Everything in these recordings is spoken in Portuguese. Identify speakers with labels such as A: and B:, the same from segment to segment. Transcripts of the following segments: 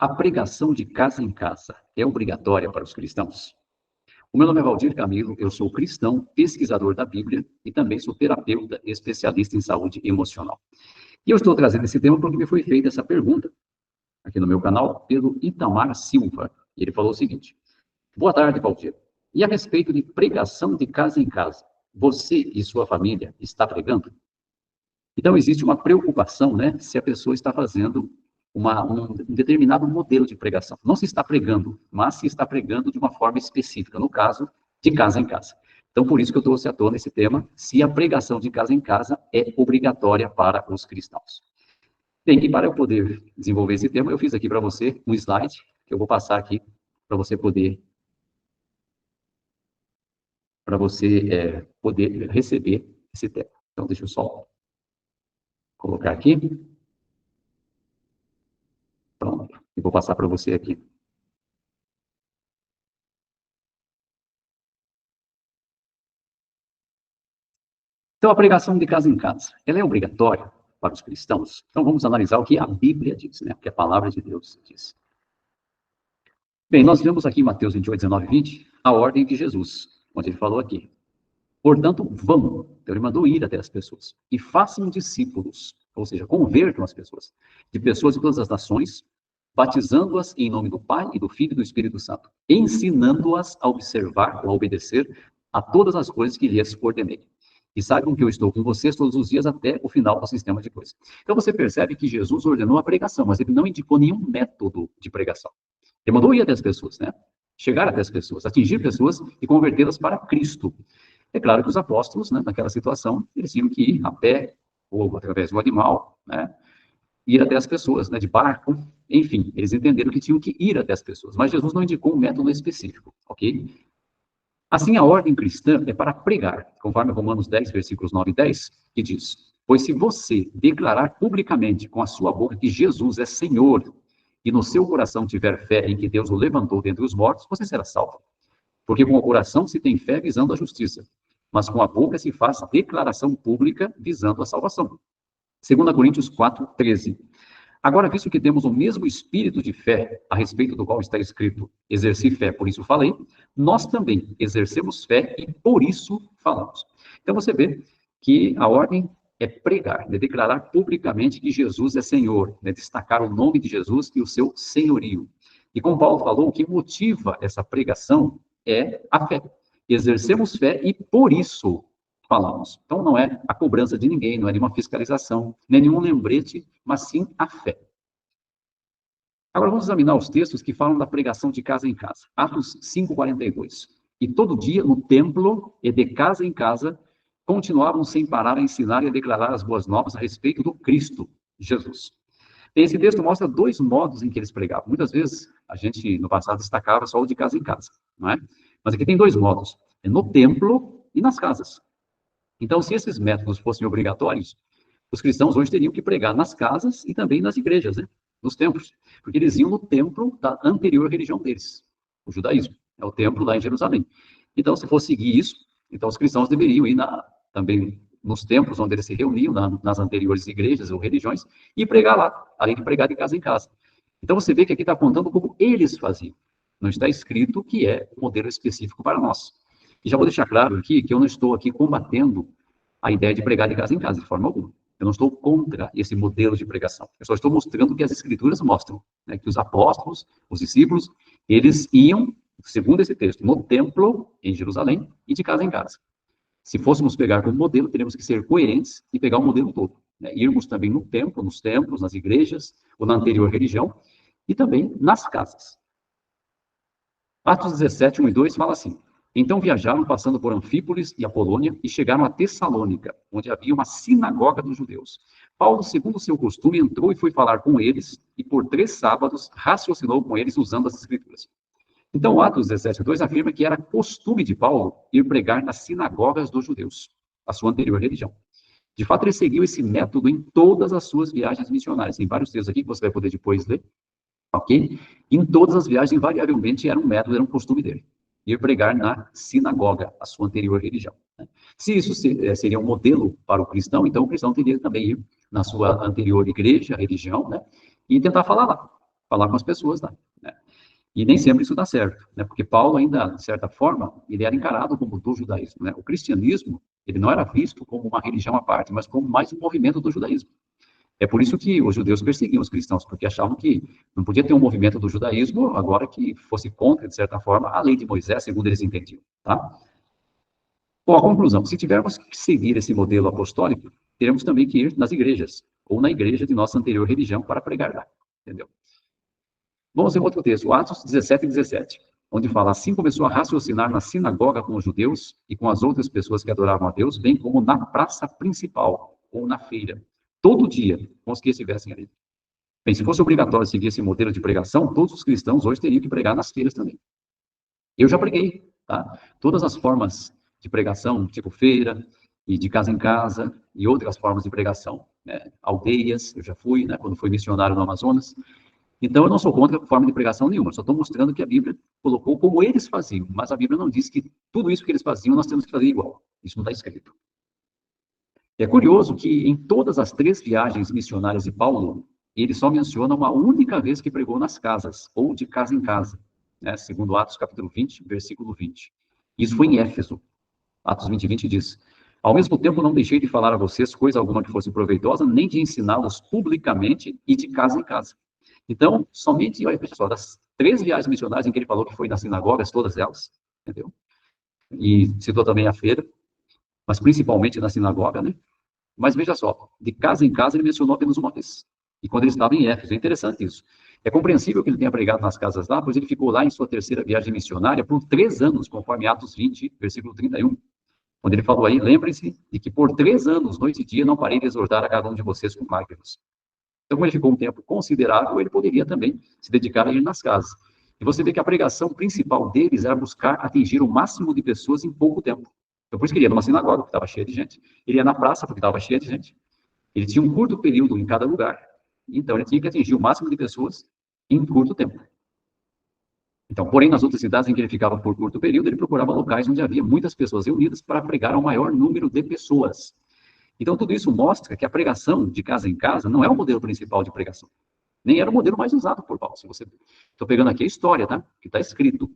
A: A pregação de casa em casa é obrigatória para os cristãos? O meu nome é Valdir Camilo, eu sou cristão, pesquisador da Bíblia e também sou terapeuta especialista em saúde emocional. E eu estou trazendo esse tema porque me foi feita essa pergunta aqui no meu canal pelo Itamar Silva. E ele falou o seguinte: boa tarde, Valdir. E a respeito de pregação de casa em casa, você e sua família está pregando? Então, existe uma preocupação, né, se a pessoa está fazendo um determinado modelo de pregação. Não se está pregando, mas se está pregando de uma forma específica, no caso, de casa em casa. Então, por isso que eu trouxe à tona esse tema, se a pregação de casa em casa é obrigatória para os cristãos. Bem, e para eu poder desenvolver esse tema, eu fiz aqui para você um slide, que eu vou passar aqui para você poder receber esse tema. Então, deixa eu só colocar aqui. Pronto, eu vou passar para você aqui. Então, a pregação de casa em casa, ela é obrigatória para os cristãos? Então, vamos analisar o que a Bíblia diz, né? O que a palavra de Deus diz. Bem, nós vemos aqui em Mateus 28, 19 e 20, a ordem de Jesus, onde ele falou aqui: portanto, vão, então ele mandou ir até as pessoas, e façam discípulos, ou seja, convertam as pessoas, de pessoas de todas as nações, batizando-as em nome do Pai e do Filho e do Espírito Santo, ensinando-as a observar ou a obedecer a todas as coisas que lhes ordenei. E saibam que eu estou com vocês todos os dias até o final do sistema de coisas. Então você percebe que Jesus ordenou a pregação, mas ele não indicou nenhum método de pregação. Ele mandou ir até as pessoas, né? Chegar até as pessoas, atingir pessoas e convertê-las para Cristo. É claro que os apóstolos, né, naquela situação, eles tinham que ir a pé ou através do animal, né? Ir até as pessoas, né, de barco, enfim, eles entenderam que tinham que ir até as pessoas, mas Jesus não indicou um método específico, ok? Assim, a ordem cristã é para pregar, conforme Romanos 10, versículos 9 e 10, que diz: pois se você declarar publicamente com a sua boca que Jesus é Senhor, e no seu coração tiver fé em que Deus o levantou dentre os mortos, você será salvo. Porque com o coração se tem fé visando a justiça, mas com a boca se faz declaração pública visando a salvação. 2 Coríntios 4, 13. Agora, visto que temos o mesmo espírito de fé, a respeito do qual está escrito: exerci fé, por isso falei, nós também exercemos fé e por isso falamos. Então você vê que a ordem é pregar, é declarar publicamente que Jesus é Senhor, é destacar o nome de Jesus e o seu senhorio. E como Paulo falou, o que motiva essa pregação é a fé. Exercemos fé e por isso falamos. Então, não é a cobrança de ninguém, não é nenhuma fiscalização, nem nenhum lembrete, mas sim a fé. Agora, vamos examinar os textos que falam da pregação de casa em casa. Atos 5:42. E todo dia, no templo e de casa em casa, continuavam sem parar a ensinar e a declarar as boas novas a respeito do Cristo, Jesus. Esse texto mostra dois modos em que eles pregavam. Muitas vezes, a gente, no passado, destacava só o de casa em casa, não é? Mas aqui tem dois modos: é no templo e nas casas. Então, se esses métodos fossem obrigatórios, os cristãos hoje teriam que pregar nas casas e também nas igrejas, né? Nos templos, porque eles iam no templo da anterior religião deles, o judaísmo, é o templo lá em Jerusalém. Então, se fosse seguir isso, então os cristãos deveriam ir também nos templos onde eles se reuniam, nas anteriores igrejas ou religiões, e pregar lá, além de pregar de casa em casa. Então, você vê que aqui está apontando como eles faziam. Não está escrito que é um modelo específico para nós. E já vou deixar claro aqui que eu não estou aqui combatendo a ideia de pregar de casa em casa, de forma alguma. Eu não estou contra esse modelo de pregação. Eu só estou mostrando o que as escrituras mostram, né? Que os apóstolos, os discípulos, eles iam, segundo esse texto, no templo em Jerusalém e de casa em casa. Se fôssemos pegar como modelo, teríamos que ser coerentes e pegar o modelo todo, né? Irmos também no templo, nos templos, nas igrejas, ou na anterior religião, e também nas casas. Atos 17, 1 e 2 fala assim: então viajaram passando por Anfípolis e Apolônia e chegaram a Tessalônica, onde havia uma sinagoga dos judeus. Paulo, segundo o seu costume, entrou e foi falar com eles, e por 3 sábados raciocinou com eles usando as escrituras. Então, Atos 17, 2 afirma que era costume de Paulo ir pregar nas sinagogas dos judeus, a sua anterior religião. De fato, ele seguiu esse método em todas as suas viagens missionárias. Tem vários textos aqui que você vai poder depois ler, ok? Em todas as viagens, invariavelmente, era um método, era um costume dele. Ir pregar na sinagoga, a sua anterior religião. Se isso seria um modelo para o cristão, então o cristão teria que também ir na sua anterior igreja, religião, né? E tentar falar lá. falar com as pessoas lá, né? E nem sempre isso dá certo, né? Porque Paulo ainda, de certa forma, ele era encarado como do judaísmo, né? O cristianismo, ele não era visto como uma religião à parte, mas como mais um movimento do judaísmo. É por isso que os judeus perseguiam os cristãos, porque achavam que não podia ter um movimento do judaísmo agora que fosse contra, de certa forma, a lei de Moisés, segundo eles entendiam, tá? Bom, a conclusão, se tivermos que seguir esse modelo apostólico, teremos também que ir nas igrejas, ou na igreja de nossa anterior religião para pregar lá, entendeu? Vamos ver outro texto, Atos 17 e 17, onde fala, assim começou a raciocinar na sinagoga com os judeus e com as outras pessoas que adoravam a Deus, bem como na praça principal, ou na feira, todo dia, com os que estivessem ali. Bem, se fosse obrigatório seguir esse modelo de pregação, todos os cristãos hoje teriam que pregar nas feiras também. Eu já preguei, tá? Todas as formas de pregação, tipo feira, e de casa em casa, e outras formas de pregação, né? Aldeias, eu já fui, né? Quando fui missionário no Amazonas. Então, eu não sou contra a forma de pregação nenhuma, só estou mostrando que a Bíblia colocou como eles faziam, mas a Bíblia não diz que tudo isso que eles faziam nós temos que fazer igual. Isso não está escrito. É curioso que em todas as 3 viagens missionárias de Paulo, ele só menciona uma única vez que pregou nas casas, ou de casa em casa, né? Segundo Atos capítulo 20, versículo 20. Isso foi em Éfeso. Atos 20, 20 diz, ao mesmo tempo não deixei de falar a vocês coisa alguma que fosse proveitosa, nem de ensiná-los publicamente e de casa em casa. Então, somente, olha pessoal, das 3 viagens missionárias em que ele falou que foi nas sinagogas, todas elas, entendeu? E citou também a feira, mas principalmente na sinagoga, né? Mas veja só, de casa em casa ele mencionou apenas uma vez. E quando ele estava em Éfeso, é interessante isso. É compreensível que ele tenha pregado nas casas lá, pois ele ficou lá em sua terceira viagem missionária por 3 anos, conforme Atos 20, versículo 31. Quando ele falou aí, lembrem-se de que por 3 anos, noite e dia, não parei de exortar a cada um de vocês com lágrimas. Então, como ele ficou um tempo considerável, ele poderia também se dedicar a ir nas casas. E você vê que a pregação principal deles era buscar atingir o máximo de pessoas em pouco tempo. Então, por isso que ele ia numa sinagoga, que estava cheia de gente. Ele ia na praça, porque estava cheia de gente. Ele tinha um curto período em cada lugar. Então, ele tinha que atingir o máximo de pessoas em curto tempo. Então, porém, nas outras cidades em que ele ficava por curto período, ele procurava locais onde havia muitas pessoas reunidas para pregar ao maior número de pessoas. Então, tudo isso mostra que a pregação de casa em casa não é o modelo principal de pregação. Nem era o modelo mais usado por Paulo. Estou pegando aqui a história, tá? Que está escrito.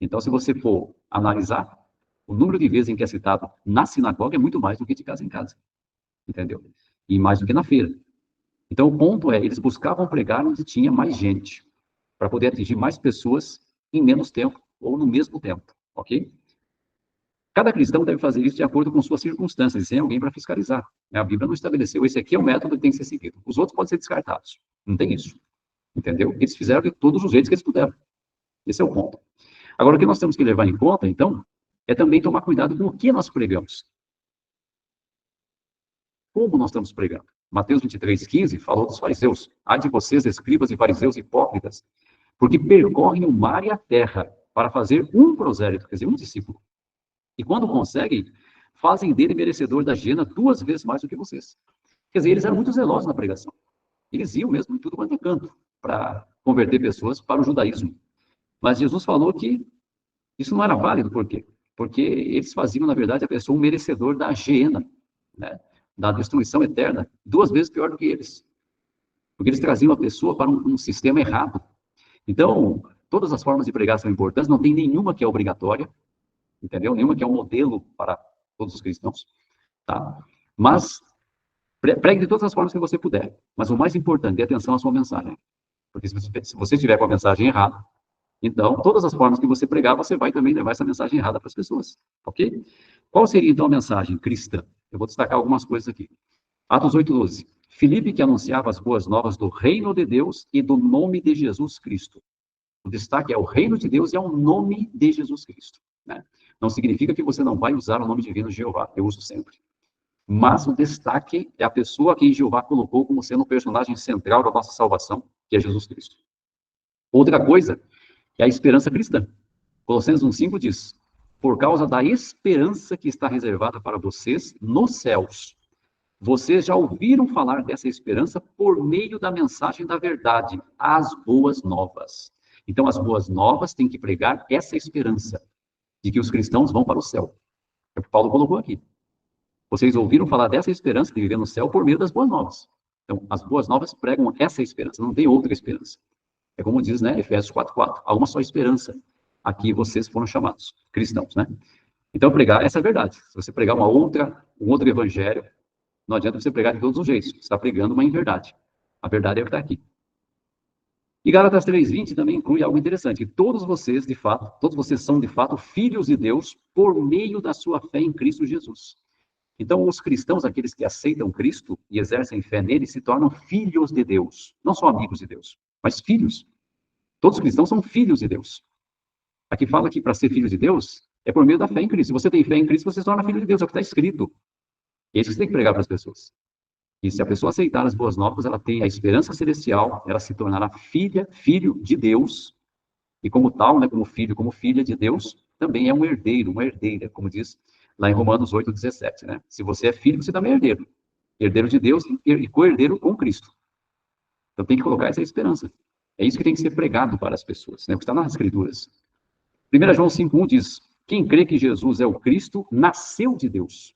A: Então, se você for analisar, o número de vezes em que é citado na sinagoga é muito mais do que de casa em casa. Entendeu? E mais do que na feira. Então, o ponto é, eles buscavam pregar onde tinha mais gente, para poder atingir mais pessoas em menos tempo, ou no mesmo tempo, ok? Cada cristão deve fazer isso de acordo com suas circunstâncias, e sem alguém para fiscalizar. A Bíblia não estabeleceu, esse aqui é o método que tem que ser seguido. Os outros podem ser descartados. Não tem isso. Entendeu? Eles fizeram de todos os jeitos que eles puderam. Esse é o ponto. Agora, o que nós temos que levar em conta, então, é também tomar cuidado com o que nós pregamos. Como nós estamos pregando? Mateus 23, 15 falou dos fariseus. Ai de vocês, escribas e fariseus hipócritas, porque percorrem o mar e a terra para fazer um prosélito, quer dizer, um discípulo. E quando conseguem, fazem dele merecedor da hiena 2 vezes mais do que vocês. Quer dizer, eles eram muito zelosos na pregação. Eles iam mesmo em tudo quanto é canto para converter pessoas para o judaísmo. Mas Jesus falou que isso não era válido, por quê? Porque eles faziam, na verdade, a pessoa um merecedor da hiena, né? Da destruição eterna, 2 vezes pior do que eles. Porque eles traziam a pessoa para um sistema errado. Então, todas as formas de pregar são importantes, não tem nenhuma que é obrigatória, entendeu? Nenhuma que é um modelo para todos os cristãos, tá? Mas pregue de todas as formas que você puder. Mas o mais importante é atenção à sua mensagem. Porque se você estiver com a mensagem errada, então, todas as formas que você pregar, você vai também levar essa mensagem errada para as pessoas, ok? Qual seria, então, a mensagem cristã? Eu vou destacar algumas coisas aqui. Atos 8:12. Filipe que anunciava as boas novas do reino de Deus e do nome de Jesus Cristo. O destaque é o reino de Deus e é o nome de Jesus Cristo, né? Não significa que você não vai usar o nome divino de Jeová, eu uso sempre. Mas o destaque é a pessoa que Jeová colocou como sendo o personagem central da nossa salvação, que é Jesus Cristo. Outra coisa é a esperança cristã. Colossenses 1:5 diz, por causa da esperança que está reservada para vocês nos céus. Vocês já ouviram falar dessa esperança por meio da mensagem da verdade, as boas novas. Então, as boas novas têm que pregar essa esperança de que os cristãos vão para o céu. É o que Paulo colocou aqui. Vocês ouviram falar dessa esperança de viver no céu por meio das boas novas. Então, as boas novas pregam essa esperança, não tem outra esperança. É como diz, né, Efésios 4:4. Há uma só esperança a que vocês foram chamados, cristãos, né? Então, pregar essa é a verdade. Se você pregar um outro evangelho, não adianta você pregar de todos os jeitos. Você está pregando uma inverdade. A verdade é o que está aqui. E Gálatas 3:20 também inclui algo interessante, que todos vocês são de fato filhos de Deus por meio da sua fé em Cristo Jesus. Então, os cristãos, aqueles que aceitam Cristo e exercem fé nele, se tornam filhos de Deus. Não só amigos de Deus, mas filhos. Todos os cristãos são filhos de Deus. Aqui fala que para ser filho de Deus é por meio da fé em Cristo. Se você tem fé em Cristo, você se torna filho de Deus, é o que está escrito. E é isso que você tem que pregar para as pessoas. E se a pessoa aceitar as boas novas, ela tem a esperança celestial, ela se tornará filho de Deus, e como tal, né, como filho, como filha de Deus, também é um herdeiro, uma herdeira, como diz lá em Romanos 8:17, né? Se você é filho, você também é herdeiro. Herdeiro de Deus e co-herdeiro com Cristo. Então tem que colocar essa esperança. É isso que tem que ser pregado para as pessoas, né? O que está nas Escrituras. 1 João 5:1 diz: quem crê que Jesus é o Cristo, nasceu de Deus.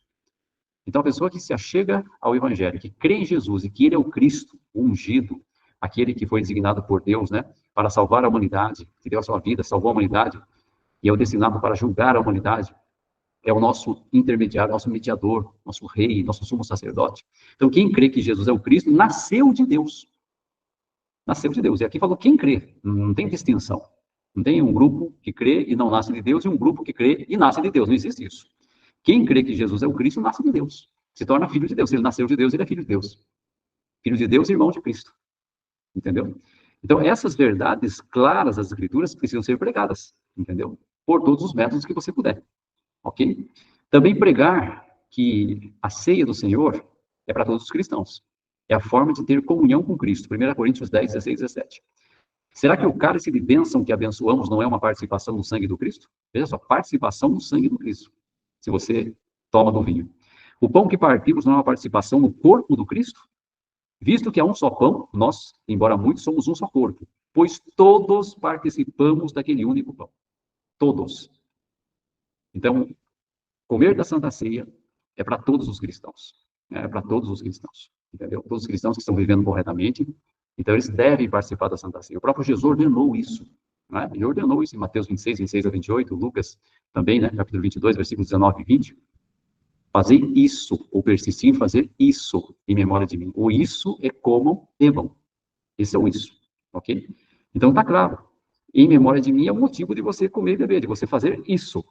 A: Então, a pessoa que se achega ao Evangelho, que crê em Jesus e que ele é o Cristo, o ungido, aquele que foi designado por Deus, né, para salvar a humanidade, que deu a sua vida, salvou a humanidade, e é o destinado para julgar a humanidade, é o nosso intermediário, nosso mediador, nosso rei, nosso sumo sacerdote. Então, quem crê que Jesus é o Cristo, nasceu de Deus. Nasceu de Deus. E aqui falou quem crê, não tem distinção. Não tem um grupo que crê e não nasce de Deus e um grupo que crê e nasce de Deus. Não existe isso. Quem crê que Jesus é o Cristo, nasce de Deus. Se torna filho de Deus. Se ele nasceu de Deus, ele é filho de Deus. Filho de Deus e irmão de Cristo. Entendeu? Então, essas verdades claras das Escrituras precisam ser pregadas. Entendeu? Por todos os métodos que você puder. Ok? Também pregar que a ceia do Senhor é para todos os cristãos. É a forma de ter comunhão com Cristo. 1 Coríntios 10:16-17. Será que o cálice de bênção que abençoamos não é uma participação no sangue do Cristo? Veja só, participação no sangue do Cristo. Se você toma do vinho. O pão que partimos não é uma participação no corpo do Cristo? Visto que há um só pão, nós, embora muitos, somos um só corpo, pois todos participamos daquele único pão. Todos. Então, comer da Santa Ceia é para todos os cristãos. É para todos os cristãos. Entendeu? Todos os cristãos que estão vivendo corretamente. Então, eles devem participar da Santa Ceia. O próprio Jesus ordenou isso. Né? Ele ordenou isso em Mateus 26:26-28, Lucas também, né? Capítulo 22, versículos 19 e 20. Fazer isso, ou persistir em fazer isso em memória de mim. O isso é como bebam. Esse é o isso, ok? Então, tá claro. Em memória de mim é o motivo de você comer e beber, de você fazer isso.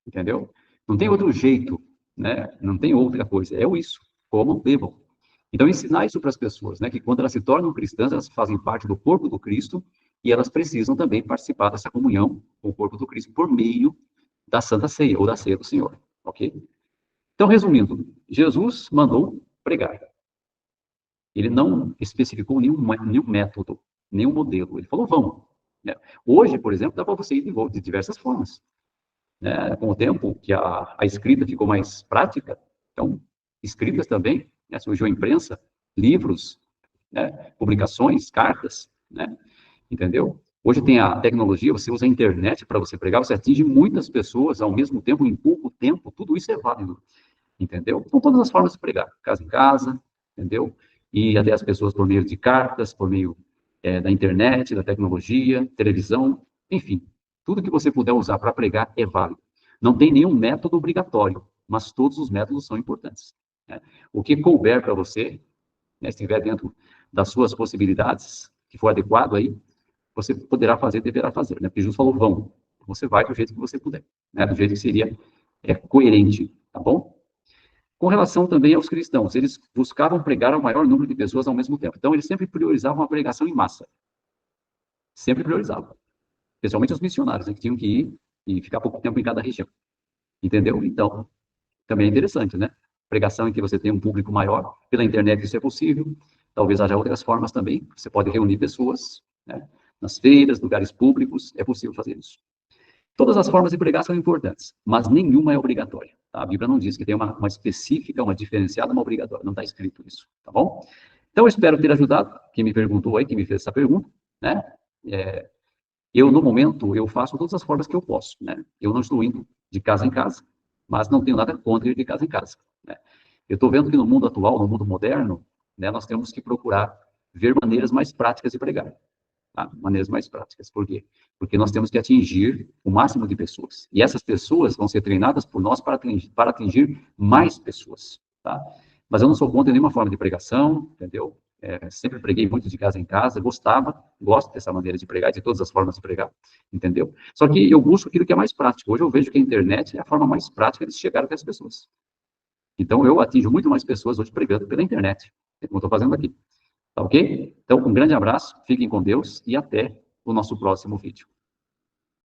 A: Entendeu? Não tem outro jeito, né? Não tem outra coisa. É o isso. Comam, bebam. Então, ensinar isso para as pessoas, né? Que quando elas se tornam cristãs, elas fazem parte do corpo do Cristo e elas precisam também participar dessa comunhão com o corpo do Cristo por meio da Santa Ceia ou da Ceia do Senhor, ok? Então, resumindo, Jesus mandou pregar. Ele não especificou nenhum método, nenhum modelo. Ele falou, vamos. Né? Hoje, por exemplo, dá para você ir de diversas formas. Né? Com o tempo que a escrita ficou mais prática, então, escritas também, né? Surgiu a imprensa, livros, né? Publicações, cartas, né? Entendeu? Hoje tem a tecnologia, você usa a internet para você pregar, você atinge muitas pessoas ao mesmo tempo, em pouco tempo, tudo isso é válido. Entendeu? São todas as formas de pregar, casa em casa, entendeu? E até as pessoas por meio de cartas, por meio da internet, da tecnologia, televisão, enfim, tudo que você puder usar para pregar é válido. Não tem nenhum método obrigatório, mas todos os métodos são importantes. Né? O que couber para você, né, se estiver dentro das suas possibilidades, que for adequado aí, você poderá fazer, deverá fazer. Né? Porque Jesus falou, vão. Você vai do jeito que você puder, né? Do jeito que seria coerente, tá bom? Com relação também aos cristãos, eles buscavam pregar ao maior número de pessoas ao mesmo tempo. Então, eles sempre priorizavam a pregação em massa. Sempre priorizavam. Especialmente os missionários, né, que tinham que ir e ficar pouco tempo em cada região. Entendeu? Então, também é interessante, né? Pregação em que você tem um público maior. Pela internet isso é possível. Talvez haja outras formas também. Você pode reunir pessoas, né? Nas feiras, lugares públicos. É possível fazer isso. Todas as formas de pregar são importantes, mas nenhuma é obrigatória. Tá? A Bíblia não diz que tem uma específica, uma diferenciada, uma obrigatória. Não está escrito isso, tá bom? Então, eu espero ter ajudado quem me perguntou aí, quem me fez essa pergunta, né? Eu, no momento, eu faço todas as formas que eu posso, né? Eu não estou indo de casa em casa, mas não tenho nada contra ir de casa em casa, né? Eu estou vendo que no mundo atual, no mundo moderno, né, nós temos que procurar ver maneiras mais práticas de pregar. Tá? Maneiras mais práticas. Por quê? Porque nós temos que atingir o máximo de pessoas. E essas pessoas vão ser treinadas por nós para atingir mais pessoas. Tá? Mas eu não sou contra nenhuma forma de pregação, entendeu? Sempre preguei muito de casa em casa, gosto dessa maneira de pregar, de todas as formas de pregar, entendeu? Só que eu busco aquilo que é mais prático. Hoje eu vejo que a internet é a forma mais prática de chegar até as pessoas. Então eu atinjo muito mais pessoas hoje pregando pela internet, como eu estou fazendo aqui. Tá ok? Então, um grande abraço, fiquem com Deus e até o nosso próximo vídeo.